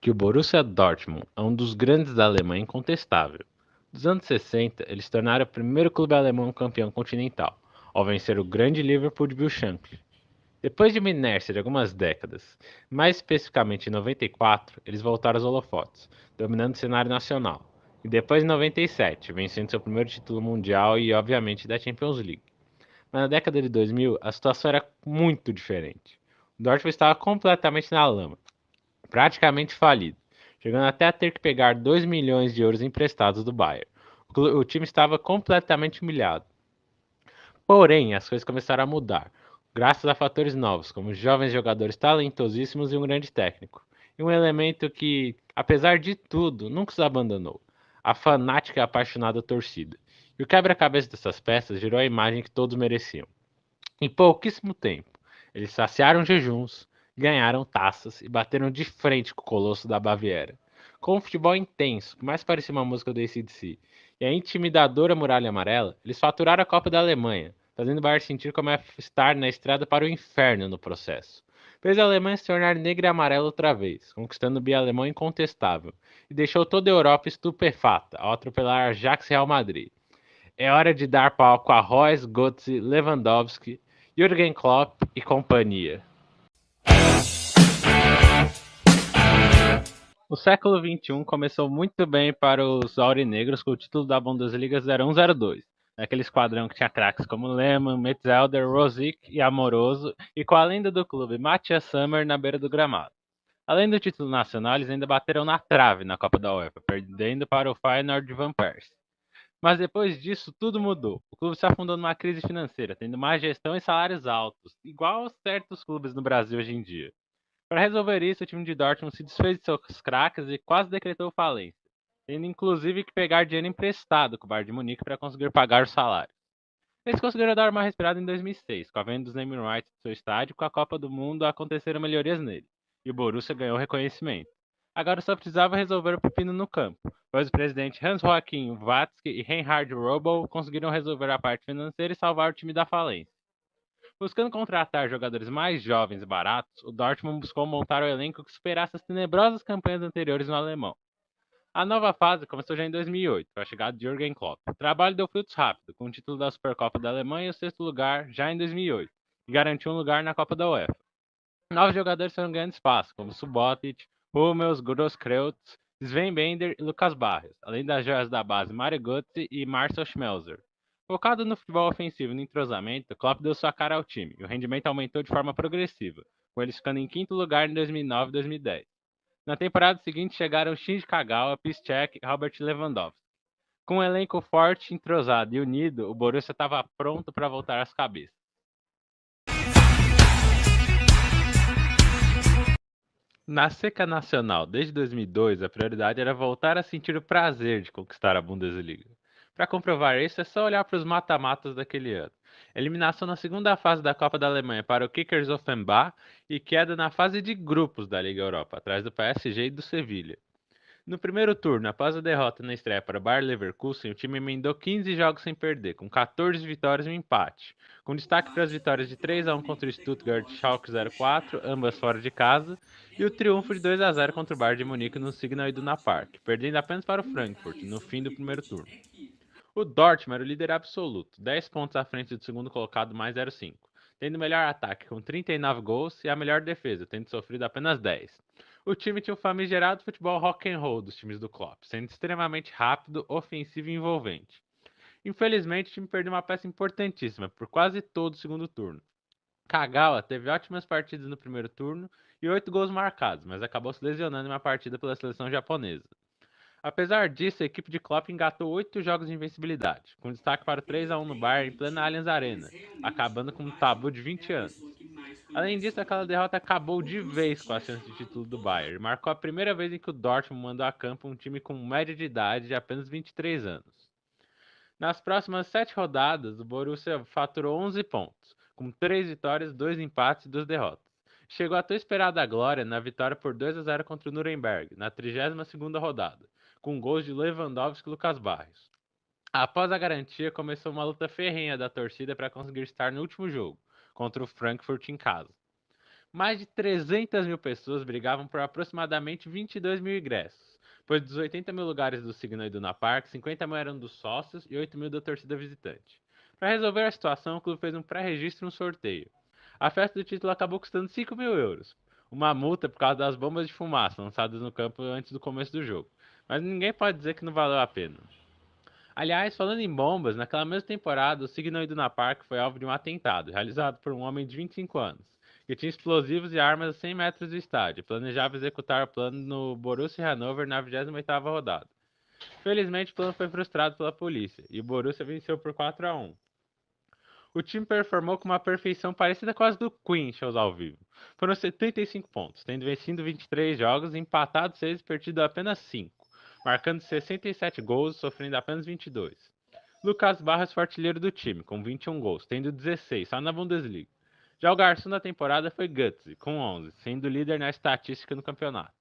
que o Borussia Dortmund é um dos grandes da Alemanha incontestável. Nos anos 60, eles se tornaram o primeiro clube alemão campeão continental, ao vencer o grande Liverpool de Bill Shankly. Depois de uma inércia de algumas décadas, mais especificamente em 94, eles voltaram aos holofotes, dominando o cenário nacional, e depois em 97, vencendo seu primeiro título mundial e, obviamente, da Champions League. Mas na década de 2000, a situação era muito diferente. O Dortmund estava completamente na lama, praticamente falido, chegando até a ter que pegar 2 milhões de euros emprestados do Bayern. O time estava completamente humilhado. Porém, as coisas começaram a mudar, graças a fatores novos, como jovens jogadores talentosíssimos e um grande técnico. E um elemento que, apesar de tudo, nunca os abandonou: a fanática e apaixonada torcida. E o quebra-cabeça dessas peças gerou a imagem que todos mereciam. Em pouquíssimo tempo, eles saciaram jejuns, ganharam taças e bateram de frente com o Colosso da Baviera. Com um futebol intenso, que mais parecia uma música do AC/DC, e a intimidadora Muralha Amarela, eles faturaram a Copa da Alemanha, fazendo o Bayern sentir como é estar na estrada para o inferno no processo. Fez a Alemanha se tornar negra e amarela outra vez, conquistando o bi-alemão incontestável, e deixou toda a Europa estupefata ao atropelar Ajax e Real Madrid. É hora de dar palco a Royce, Götze, Lewandowski, Jürgen Klopp e companhia. O século XXI começou muito bem para os aurinegros com o título da Bundesliga 0102, naquele esquadrão que tinha craques como Lehmann, Metzelder, Rosick e Amoroso, e com a lenda do clube Matthias Sammer na beira do gramado. Além do título nacional, eles ainda bateram na trave na Copa da UEFA, perdendo para o Feyenoord de Van Persie. Mas depois disso, tudo mudou. O clube se afundou numa crise financeira, tendo má gestão e salários altos, igual certos clubes no Brasil hoje em dia. Para resolver isso, o time de Dortmund se desfez de seus craques e quase decretou falência, tendo inclusive que pegar dinheiro emprestado com o Bayern de Munique para conseguir pagar o salário. Eles conseguiram dar uma respirada em 2006, com a venda dos naming rights do seu estádio, e com a Copa do Mundo aconteceram melhorias nele, e o Borussia ganhou reconhecimento. Agora só precisava resolver o pepino no campo, pois o presidente Hans-Joachim Watzke e Reinhard Robel conseguiram resolver a parte financeira e salvar o time da falência. Buscando contratar jogadores mais jovens e baratos, o Dortmund buscou montar o elenco que superasse as tenebrosas campanhas anteriores no alemão. A nova fase começou já em 2008, com a chegada de Jürgen Klopp. O trabalho deu frutos rápido, com o título da Supercopa da Alemanha e o sexto lugar já em 2008, e garantiu um lugar na Copa da UEFA. Novos jogadores foram ganhando espaço, como Subotic, Hummels, Grosskreutz, Sven Bender e Lucas Barrios, além das joias da base Mario Götze e Marcel Schmelzer. Focado no futebol ofensivo e no entrosamento, Klopp deu sua cara ao time, e o rendimento aumentou de forma progressiva, com eles ficando em quinto lugar em 2009 e 2010. Na temporada seguinte chegaram Shinji Kagawa, Piszczek e Robert Lewandowski. Com um elenco forte, entrosado e unido, o Borussia estava pronto para voltar às cabeças. Na seca nacional, desde 2002, a prioridade era voltar a sentir o prazer de conquistar a Bundesliga. Para comprovar isso, é só olhar para os mata-matas daquele ano. Eliminação na segunda fase da Copa da Alemanha para o Kickers Offenbach e queda na fase de grupos da Liga Europa, atrás do PSG e do Sevilha. No primeiro turno, após a derrota na estreia para o Bayer Leverkusen, o time emendou 15 jogos sem perder, com 14 vitórias e um empate, com destaque para as vitórias de 3-1 contra o Stuttgart Schalke 04, ambas fora de casa, e o triunfo de 2-0 contra o Bayern de Munique no Signal Iduna Park, perdendo apenas para o Frankfurt no fim do primeiro turno. O Dortmund era o líder absoluto, 10 pontos à frente do segundo colocado mais 0,5, tendo o melhor ataque com 39 gols e a melhor defesa, tendo sofrido apenas 10. O time tinha o famigerado futebol rock and roll dos times do Klopp, sendo extremamente rápido, ofensivo e envolvente. Infelizmente, o time perdeu uma peça importantíssima por quase todo o segundo turno. Kagawa teve ótimas partidas no primeiro turno e 8 gols marcados, mas acabou se lesionando em uma partida pela seleção japonesa. Apesar disso, a equipe de Klopp engatou 8 jogos de invencibilidade, com destaque para o 3-1 no Bayern em plena Allianz Arena, acabando com um tabu de 20 anos. Além disso, aquela derrota acabou de vez com a chance de título do Bayern e marcou a primeira vez em que o Dortmund mandou a campo um time com média de idade de apenas 23 anos. Nas próximas 7 rodadas, o Borussia faturou 11 pontos, com 3 vitórias, 2 empates e 2 derrotas. Chegou a tão esperada glória na vitória por 2-0 contra o Nuremberg, na 32ª rodada, com gols de Lewandowski e Lucas Barrios. Após a garantia, começou uma luta ferrenha da torcida para conseguir estar no último jogo, contra o Frankfurt em casa. Mais de 300 mil pessoas brigavam por aproximadamente 22 mil ingressos, pois dos 80 mil lugares do Signal Iduna Park, 50 mil eram dos sócios e 8 mil da torcida visitante. Para resolver a situação, o clube fez um pré-registro e um sorteio. A festa do título acabou custando 5 mil euros, uma multa por causa das bombas de fumaça lançadas no campo antes do começo do jogo. Mas ninguém pode dizer que não valeu a pena. Aliás, falando em bombas, naquela mesma temporada, o Signal Iduna Park foi alvo de um atentado, realizado por um homem de 25 anos, que tinha explosivos e armas a 100 metros do estádio, e planejava executar o plano no Borussia Hannover na 28ª rodada. Felizmente, o plano foi frustrado pela polícia, e o Borussia venceu por 4-1. O time performou com uma perfeição parecida com as do Queen em shows ao vivo. Foram 75 pontos, tendo vencido 23 jogos, empatado 6 e perdido apenas 5, marcando 67 gols e sofrendo apenas 22. Lucas Barros foi artilheiro do time, com 21 gols, tendo 16 só na Bundesliga. Já o garçom da temporada foi Götze, com 11, sendo líder na estatística no campeonato.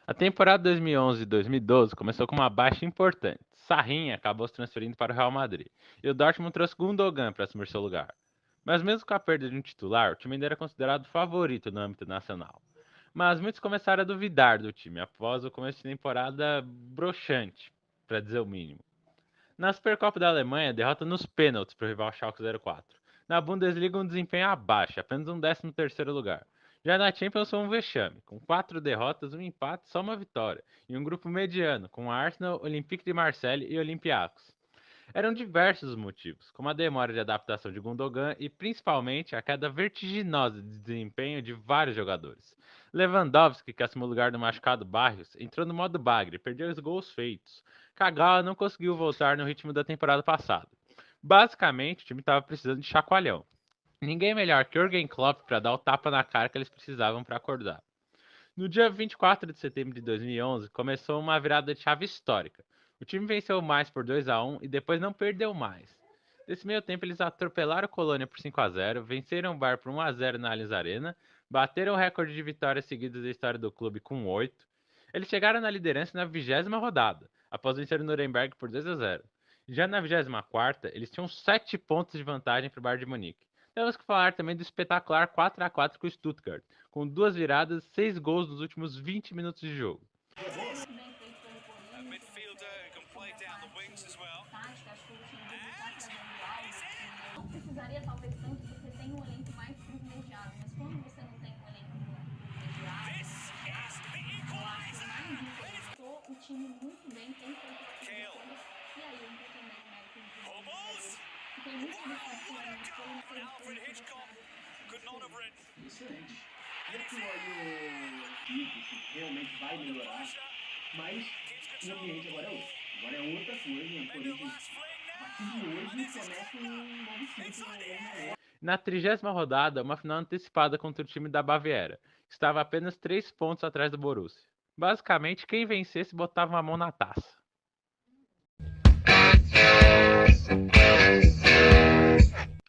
A temporada 2011-2012 começou com uma baixa importante. Sarrinha acabou se transferindo para o Real Madrid, e o Dortmund trouxe Gundogan para assumir seu lugar. Mas mesmo com a perda de um titular, o time ainda era considerado favorito no âmbito nacional. Mas muitos começaram a duvidar do time após o começo de temporada broxante, para dizer o mínimo. Na Supercopa da Alemanha, derrota nos pênaltis para o rival Schalke 04. Na Bundesliga, um desempenho abaixo, apenas um 13º lugar. Já na Champions foi um vexame, com 4 derrotas, um empate, só uma vitória, e um grupo mediano, com Arsenal, Olympique de Marseille e Olympiacos. Eram diversos os motivos, como a demora de adaptação de Gundogan e principalmente a queda vertiginosa de desempenho de vários jogadores. Lewandowski, que assumiu o lugar do machucado Barrios, entrou no modo bagre e perdeu os gols feitos. Kagawa não conseguiu voltar no ritmo da temporada passada. Basicamente, o time estava precisando de chacoalhão. Ninguém melhor que Jürgen Klopp para dar o tapa na cara que eles precisavam para acordar. No dia 24 de setembro de 2011, começou uma virada de chave histórica. O time venceu mais por 2-1 e depois não perdeu mais. Nesse meio tempo, eles atropelaram o Colônia por 5-0, venceram o Bar por 1-0 na Allianz Arena, bateram o recorde de vitórias seguidas da história do clube com 8. Eles chegaram na liderança na 20ª rodada, após vencer o Nuremberg por 2-0. Já na 24ª, eles tinham 7 pontos de vantagem para o Bayern de Munique. Temos que falar também do espetacular 4-4 com o Stuttgart, com 2 viradas, 6 gols nos últimos 20 minutos de jogo. Não precisaria talvez tanto porque tem um elenco mais privilegiado, mas quando você não tem um elenco privilegiado, o time muito bem, tem feito e aí eu também tem muito excelente. Atuou aí o Kiko, que realmente vai melhorar, mas o ambiente agora é outro. Agora é outra coisa, o Corinthians, a partir de hoje, começa um novo ciclo. Na 30ª rodada, uma final antecipada contra o time da Baviera, que estava apenas 3 pontos atrás do Borussia. Basicamente, quem vencesse botava uma mão na taça.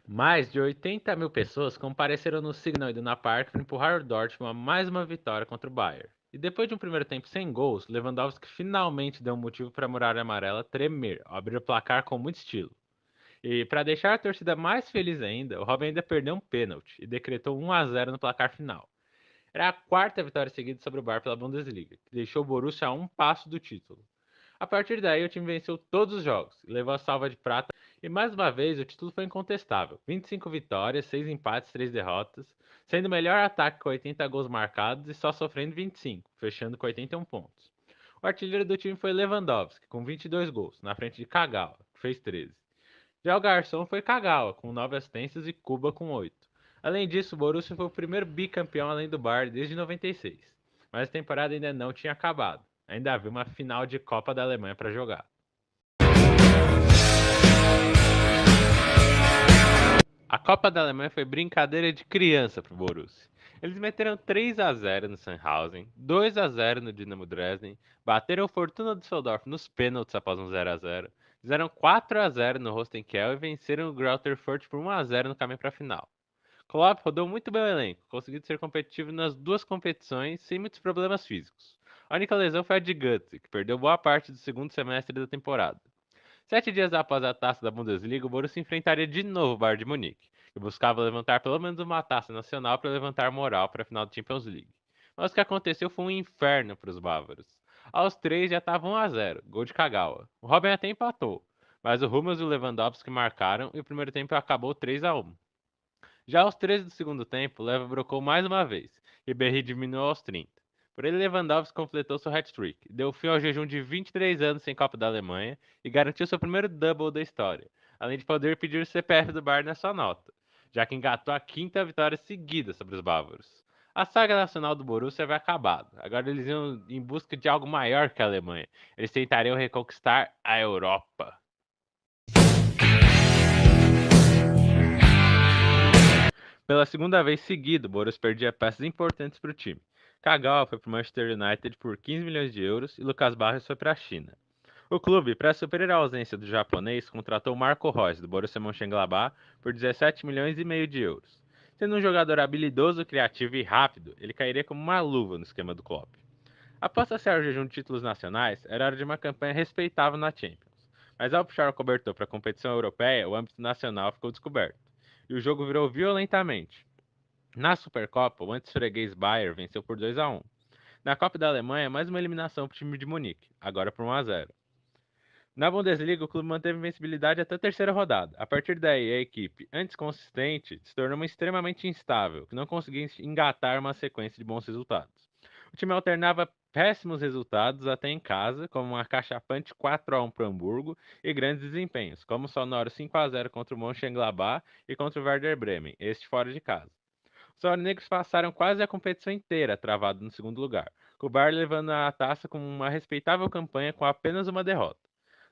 Mais de 80 mil pessoas compareceram no Signal Iduna Park para empurrar o Dortmund a mais uma vitória contra o Bayern. E depois de um primeiro tempo sem gols, Lewandowski finalmente deu um motivo para a Muralha Amarela tremer, ao abrir o placar com muito estilo. E para deixar a torcida mais feliz ainda, o Robin ainda perdeu um pênalti e decretou 1-0 no placar final. Era a 4ª vitória seguida sobre o Bayern pela Bundesliga, que deixou o Borussia a um passo do título. A partir daí, o time venceu todos os jogos e levou a salva de prata. E mais uma vez, o título foi incontestável: 25 vitórias, 6 empates, 3 derrotas, sendo o melhor ataque com 80 gols marcados e só sofrendo 25, fechando com 81 pontos. O artilheiro do time foi Lewandowski, com 22 gols, na frente de Kagawa, que fez 13. Já o garçom foi Kagawa, com 9 assistências, e Kuba, com 8. Além disso, o Borussia foi o primeiro bicampeão além do Bayern desde 96. Mas a temporada ainda não tinha acabado. Ainda havia uma final de Copa da Alemanha para jogar. A Copa da Alemanha foi brincadeira de criança para o Borussia. Eles meteram 3-0 no Sandhausen, 2-0 no Dinamo Dresden, bateram o Fortuna Düsseldorf nos pênaltis após um 0-0, fizeram 4-0 no Rostenkiel e venceram o Greuther Fürth por 1-0 no caminho para a final. Klopp rodou muito bem o elenco, conseguindo ser competitivo nas duas competições sem muitos problemas físicos. A única lesão foi a de Götze, que perdeu boa parte do segundo semestre da temporada. 7 dias após a taça da Bundesliga, o Borussia enfrentaria de novo o Bayern de Munique, que buscava levantar pelo menos uma taça nacional para levantar moral para a final da Champions League. Mas o que aconteceu foi um inferno para os bávaros. Aos 3 já estava 1 a 0, gol de Kagawa. O Robin até empatou, mas o Hummels e o Lewandowski marcaram e o primeiro tempo acabou 3 a 1. Já aos 13 do segundo tempo, Leva brocou mais uma vez, e Berry diminuiu aos 30. Por ele, Lewandowski completou seu hat-trick, deu fim ao jejum de 23 anos sem Copa da Alemanha e garantiu seu primeiro double da história, além de poder pedir o CPF do Bayern na sua nota, já que engatou a quinta vitória seguida sobre os bávaros. A saga nacional do Borussia havia acabado. Agora eles iam em busca de algo maior que a Alemanha. Eles tentariam reconquistar a Europa. Pela segunda vez seguida, o Borussia perdia peças importantes para o time. Kagawa foi para o Manchester United por 15 milhões de euros e Lucas Barros foi para a China. O clube, para suprir a ausência do japonês, contratou Marco Reus, do Borussia Mönchengladbach, por 17 milhões e meio de euros. Sendo um jogador habilidoso, criativo e rápido, ele cairia como uma luva no esquema do Klopp. Após saciar o jejum de títulos nacionais, era hora de uma campanha respeitável na Champions. Mas ao puxar o cobertor para a competição europeia, o âmbito nacional ficou descoberto. E o jogo virou violentamente. Na Supercopa, o antes-freguês Bayern venceu por 2 a 1. Na Copa da Alemanha, mais uma eliminação para o time de Munique, agora por 1 a 0. Na Bundesliga, o clube manteve invencibilidade até a terceira rodada. A partir daí, a equipe, antes consistente, se tornou extremamente instável, que não conseguia engatar uma sequência de bons resultados. O time alternava péssimos resultados até em casa, como uma cachapante 4 a 1 para o Hamburgo, e grandes desempenhos, como o sonoro 5 a 0 contra o Mönchengladbach e contra o Werder Bremen, este fora de casa. Os aurinegros passaram quase a competição inteira travado no segundo lugar, com o Bayern levando a taça com uma respeitável campanha com apenas uma derrota.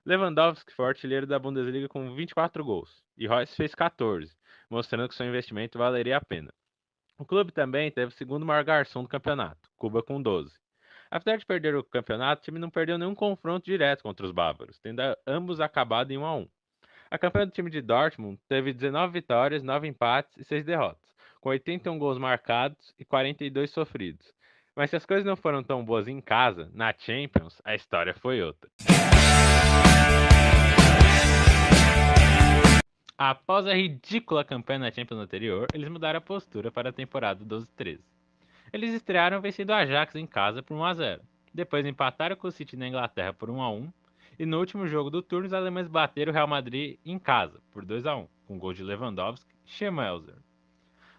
Lewandowski foi artilheiro da Bundesliga com 24 gols, e Reus fez 14, mostrando que seu investimento valeria a pena. O clube também teve o segundo maior garçom do campeonato, Kuba com 12. Apesar de perder o campeonato, o time não perdeu nenhum confronto direto contra os bávaros, tendo ambos acabado em 1 a 1. A campanha do time de Dortmund teve 19 vitórias, 9 empates e 6 derrotas, com 81 gols marcados e 42 sofridos. Mas se as coisas não foram tão boas em casa, na Champions, a história foi outra. Após a ridícula campanha na Champions anterior, eles mudaram a postura para a temporada 12-13. Eles estrearam vencendo o Ajax em casa por 1 a 0. Depois empataram com o City na Inglaterra por 1 a 1. E no último jogo do turno, os alemães bateram o Real Madrid em casa por 2 a 1, com gols de Lewandowski e Schmelzer.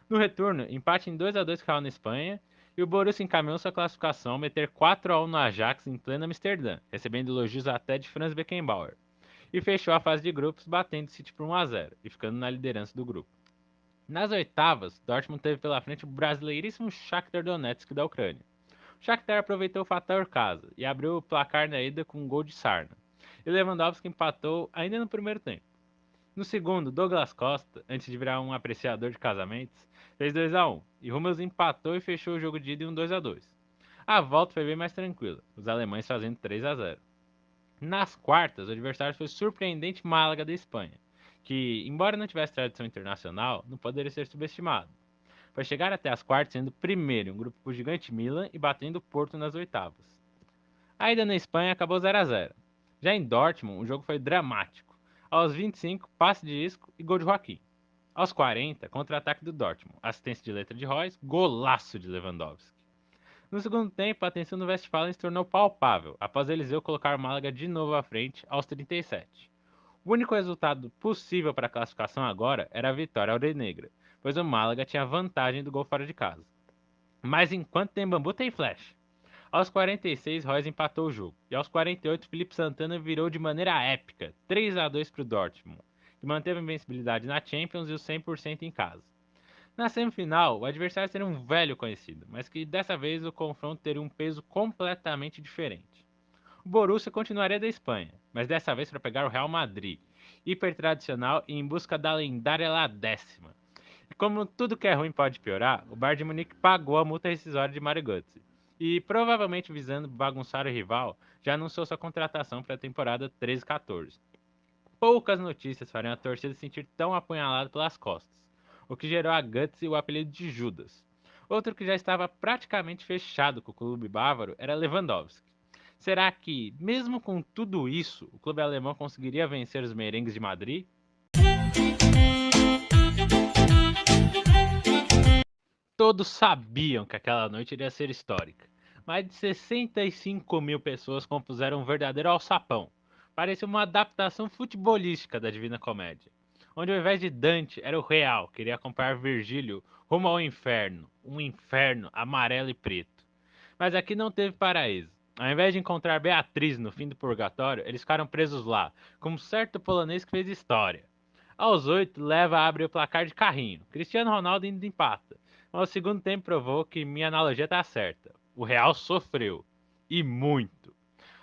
No retorno, empate em 2 a 2 com a na Espanha, e o Borussia encaminhou sua classificação ao meter 4 a 1 no Ajax em pleno Amsterdã, recebendo elogios até de Franz Beckenbauer. E fechou a fase de grupos batendo o City por 1 a 0 e ficando na liderança do grupo. Nas oitavas, Dortmund teve pela frente o brasileiríssimo Shakhtar Donetsk da Ucrânia. O Shakhtar aproveitou o fator casa e abriu o placar na ida com um gol de Sarna. E Lewandowski empatou ainda no primeiro tempo. No segundo, Douglas Costa, antes de virar um apreciador de casamentos, fez 2 a 1 e Hummels empatou e fechou o jogo de ida em um 2 a 2. A volta foi bem mais tranquila, os alemães fazendo 3 a 0. Nas quartas, o adversário foi o surpreendente Málaga da Espanha, que, embora não tivesse tradição internacional, não poderia ser subestimado. Foi chegar até as quartas sendo primeiro em um grupo com o gigante Milan e batendo o Porto nas oitavas. A ida na Espanha acabou 0 a 0. Já em Dortmund, o jogo foi dramático. Aos 25, passe de Isco e gol de Joaquim. Aos 40, contra-ataque do Dortmund, assistência de letra de Reus, golaço de Lewandowski. No segundo tempo, a tensão no Westfalen se tornou palpável, após Eliseu colocar o Málaga de novo à frente aos 37. O único resultado possível para a classificação agora era a vitória aurenegra, pois o Málaga tinha vantagem do gol fora de casa. Mas enquanto tem bambu, tem flash. Aos 46, Reus empatou o jogo, e aos 48, Felipe Santana virou de maneira épica, 3 a 2 para o Dortmund, que manteve a invencibilidade na Champions e o 100% em casa. Na semifinal, o adversário seria um velho conhecido, mas que dessa vez o confronto teria um peso completamente diferente. O Borussia continuaria da Espanha, mas dessa vez para pegar o Real Madrid, hiper tradicional e em busca da lendária La Décima. E como tudo que é ruim pode piorar, o Bayern de Munique pagou a multa rescisória de Mario Götze, e provavelmente visando bagunçar o rival, já anunciou sua contratação para a temporada 13-14. Poucas notícias fariam a torcida se sentir tão apunhalada pelas costas, o que gerou a Götze o apelido de Judas. Outro que já estava praticamente fechado com o clube bávaro era Lewandowski. Será que, mesmo com tudo isso, o clube alemão conseguiria vencer os merengues de Madrid? Todos sabiam que aquela noite iria ser histórica. Mais de 65 mil pessoas compuseram um verdadeiro alçapão. Parecia uma adaptação futebolística da Divina Comédia, onde ao invés de Dante era o Real, que iria acompanhar Virgílio rumo ao inferno, um inferno amarelo e preto. Mas aqui não teve paraíso. Ao invés de encontrar Beatriz no fim do purgatório, eles ficaram presos lá, como um certo polonês que fez história. Aos 8, Leva abre o placar de carrinho. Cristiano Ronaldo ainda empata. Mas o segundo tempo provou que minha analogia está certa. O Real sofreu. E muito.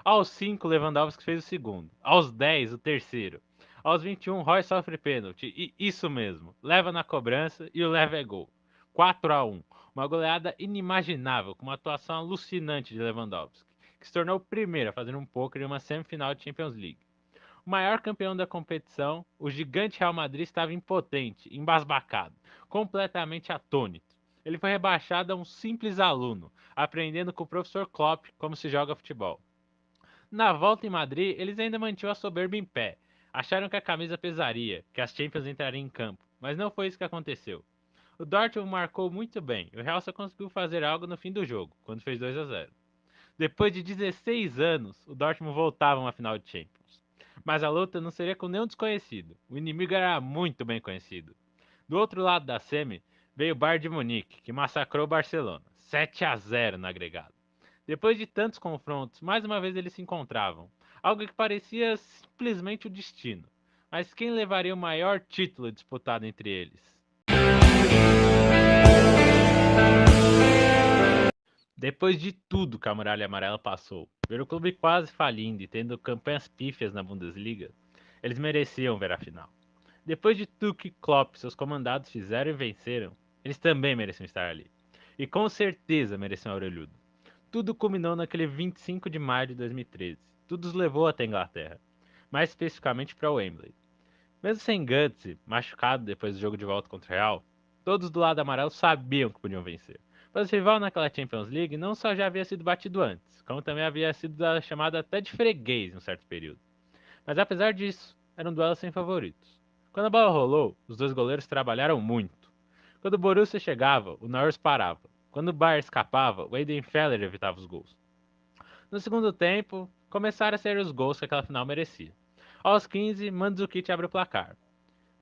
Aos 5, Lewandowski fez o segundo. Aos 10, o terceiro. Aos 21, Roy sofre pênalti. E isso mesmo. Leva na cobrança e o Leva é gol. 4-1. Uma goleada inimaginável, com uma atuação alucinante de Lewandowski, que se tornou o primeiro a fazer um poker em uma semifinal de Champions League. O maior campeão da competição, o gigante Real Madrid estava impotente, embasbacado, completamente atônito. Ele foi rebaixado a um simples aluno, aprendendo com o professor Klopp como se joga futebol. Na volta em Madrid, eles ainda mantinham a soberba em pé. Acharam que a camisa pesaria, que as Champions entrariam em campo, mas não foi isso que aconteceu. O Dortmund marcou muito bem, e o Real só conseguiu fazer algo no fim do jogo, quando fez 2-0. Depois de 16 anos, o Dortmund voltava a uma final de Champions. Mas a luta não seria com nenhum desconhecido. O inimigo era muito bem conhecido. Do outro lado da semi, veio o Bayern de Munique, que massacrou o Barcelona, 7-0 no agregado. Depois de tantos confrontos, mais uma vez eles se encontravam. Algo que parecia simplesmente o destino. Mas quem levaria o maior título disputado entre eles? Depois de tudo que a Muralha Amarela passou, ver o clube quase falindo e tendo campanhas pífias na Bundesliga, eles mereciam ver a final. Depois de tudo que Klopp e seus comandados fizeram e venceram, eles também mereciam estar ali. E com certeza mereciam a orelhudo. Tudo culminou naquele 25 de maio de 2013. Tudo os levou até a Inglaterra, mais especificamente para Wembley. Mesmo sem Guts, machucado depois do jogo de volta contra o Real, todos do lado amarelo sabiam que podiam vencer. Pois o rival naquela Champions League não só já havia sido batido antes, como também havia sido chamado até de freguês em um certo período. Mas apesar disso, era um duelo sem favoritos. Quando a bola rolou, os dois goleiros trabalharam muito. Quando o Borussia chegava, o Neuer parava. Quando o Bayern escapava, o Weidenfeller evitava os gols. No segundo tempo, começaram a sair os gols que aquela final merecia. Aos 15, Mandzukic abre o placar.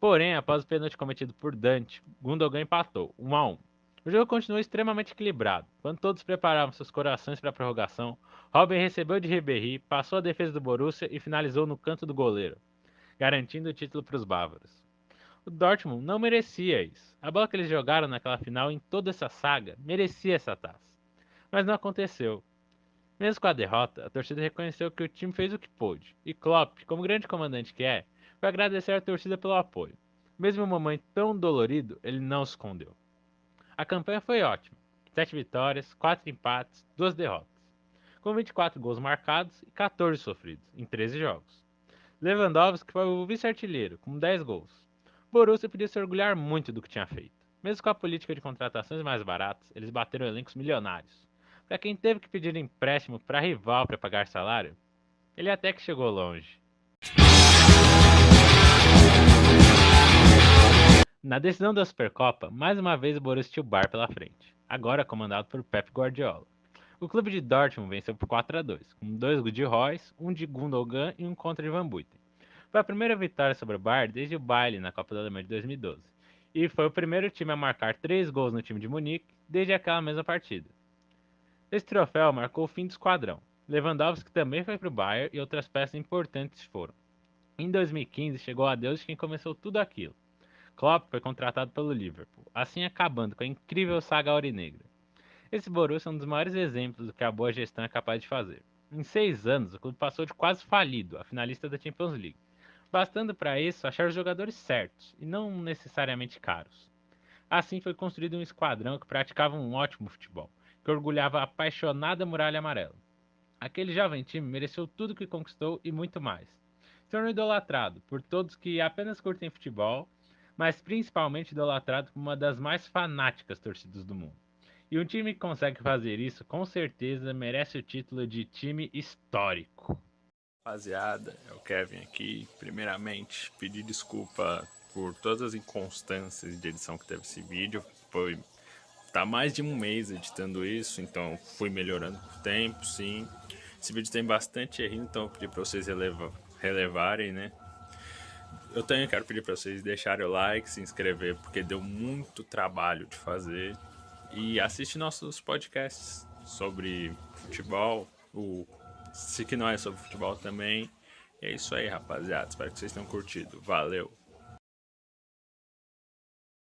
Porém, após o pênalti cometido por Dante, Gundogan empatou, 1-1. O jogo continuou extremamente equilibrado. Quando todos preparavam seus corações para a prorrogação, Robben recebeu de Ribéry, passou a defesa do Borussia e finalizou no canto do goleiro, garantindo o título para os bávaros. O Dortmund não merecia isso. A bola que eles jogaram naquela final em toda essa saga merecia essa taça. Mas não aconteceu. Mesmo com a derrota, a torcida reconheceu que o time fez o que pôde, e Klopp, como grande comandante que é, foi agradecer a torcida pelo apoio. Mesmo em um momento tão dolorido, ele não se escondeu. A campanha foi ótima: 7 vitórias, 4 empates, 2 derrotas, com 24 gols marcados e 14 sofridos, em 13 jogos. Lewandowski foi o vice-artilheiro, com 10 gols. Borussia podia se orgulhar muito do que tinha feito. Mesmo com a política de contratações mais baratas, eles bateram elencos milionários. Para quem teve que pedir empréstimo para rival para pagar salário, ele até que chegou longe. Na decisão da Supercopa, mais uma vez o Borussia tinha o Bar pela frente, agora comandado por Pep Guardiola. O clube de Dortmund venceu por 4-2, com 2 gols de Royce, um de Gundogan e um contra de Van Buiten. Foi a primeira vitória sobre o Bayern desde o baile na Copa da Alemanha de 2012, e foi o primeiro time a marcar 3 gols no time de Munique desde aquela mesma partida. Esse troféu marcou o fim do esquadrão. Lewandowski também foi para o Bayern e outras peças importantes foram. Em 2015 chegou a Deus de quem começou tudo aquilo. Klopp foi contratado pelo Liverpool, assim acabando com a incrível saga aurinegra. Esse Borussia é um dos maiores exemplos do que a boa gestão é capaz de fazer. Em 6 anos, o clube passou de quase falido a finalista da Champions League, bastando para isso achar os jogadores certos e não necessariamente caros. Assim foi construído um esquadrão que praticava um ótimo futebol, que orgulhava a apaixonada Muralha Amarela. Aquele jovem time mereceu tudo que conquistou e muito mais. Se tornou idolatrado por todos que apenas curtem futebol, mas principalmente idolatrado como uma das mais fanáticas torcidas do mundo. E um time que consegue fazer isso, com certeza, merece o título de time histórico. Rapaziada, é o Kevin aqui. Primeiramente, pedir desculpa por todas as inconstâncias de edição que teve esse vídeo. Tá mais de um mês editando isso, então fui melhorando com o tempo, sim. Esse vídeo tem bastante erro, então eu pedi pra vocês relevarem, né? Eu também quero pedir pra vocês deixarem o like, se inscrever, porque deu muito trabalho de fazer. E assiste nossos podcasts sobre futebol, se que não é sobre futebol também. E é isso aí, rapaziada. Espero que vocês tenham curtido. Valeu!